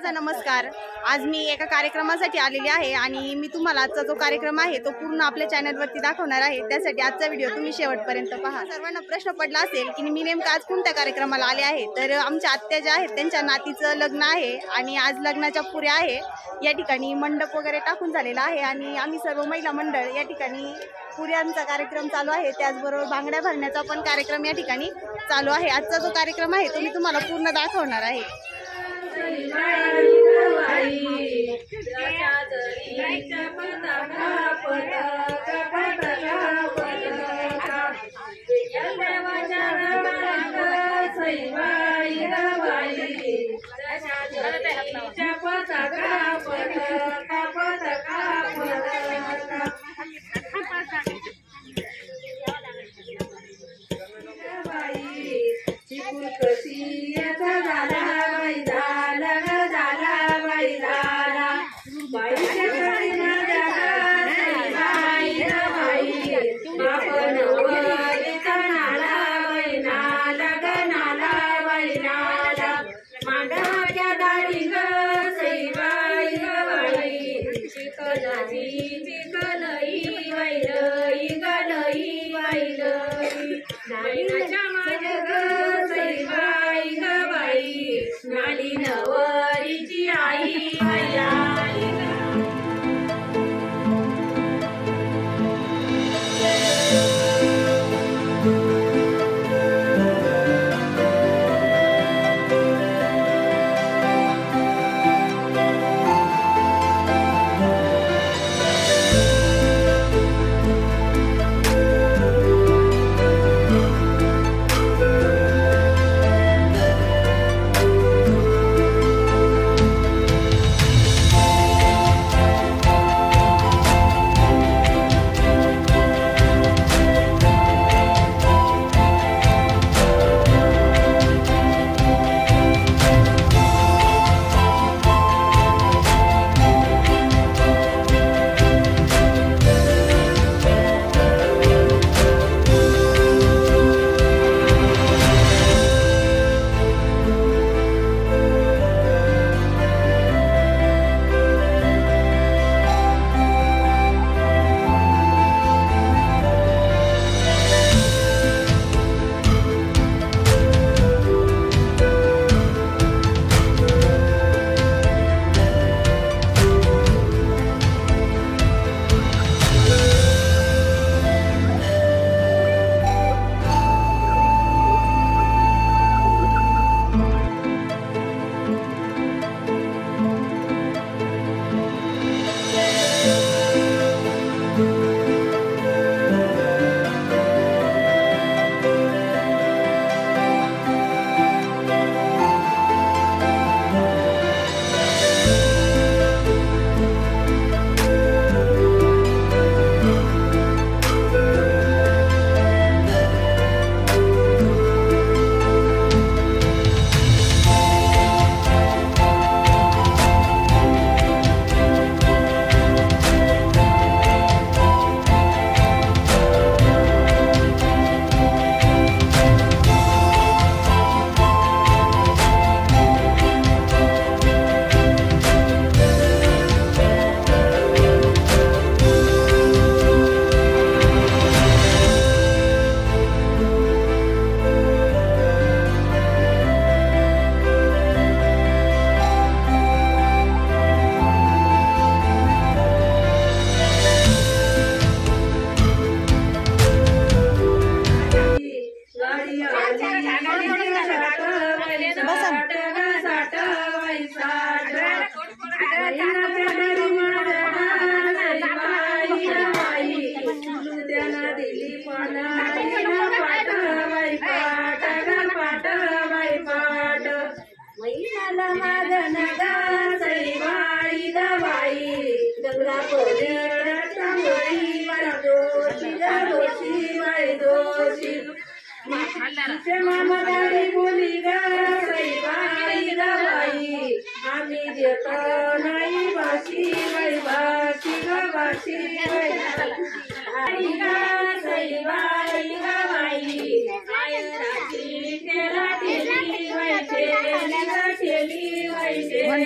माझा नमस्कार। आज मी एका कार्यक्रमासाठी आलेली आहे आणि मी तुम्हाला आजचा जो कार्यक्रम आहे तो पूर्ण आपल्या चॅनलवरती दाखवणार आहे। त्यासाठी आजचा व्हिडिओ तुम्ही शेवटपर्यंत पहा। सर्वांना प्रश्न पडला असेल की मी नेमकं आज कोणत्या कार्यक्रमाला आले आहे, तर आमच्या आत्या ज्या आहेत त्यांच्या नातीचं लग्न आहे आणि आज लग्नाच्या पुऱ्या आहे। या ठिकाणी मंडप वगैरे टाकून झालेला आहे आणि आम्ही सर्व महिला मंडळ या ठिकाणी पुऱ्यांचा कार्यक्रम चालू आहे। त्याचबरोबर बांगड्या भरण्याचा पण कार्यक्रम या ठिकाणी चालू आहे। आजचा जो कार्यक्रम आहे तो मी तुम्हाला पूर्ण दाखवणार आहे।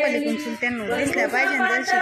पलीकडून चुलत्यांना दिसल्या पाहिजे ना जशी.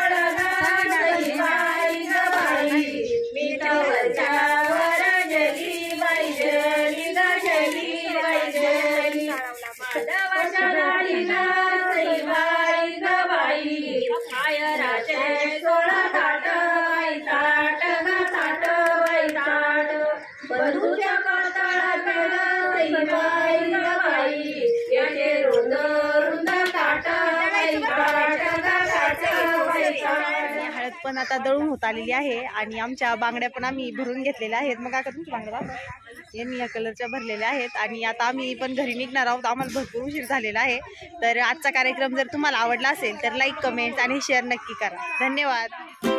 हळद पण आता दळून होत आलेली आहे आणि आमच्या बांगड्या पण आम्ही भरून घेतलेल्या आहेत. मग काका तुमच्या बांगड्या दाखवा. यांनी या कलरच्या भरलेल्या आहेत आणि आता आम्ही पण घरी निघणार आहोत. आम्हाला भरपूर उशीर झालेला आहे. तर आजचा कार्यक्रम जर तुम्हाला आवडला असेल तर लाईक, कमेंट्स आणि शेअर नक्की करा. धन्यवाद.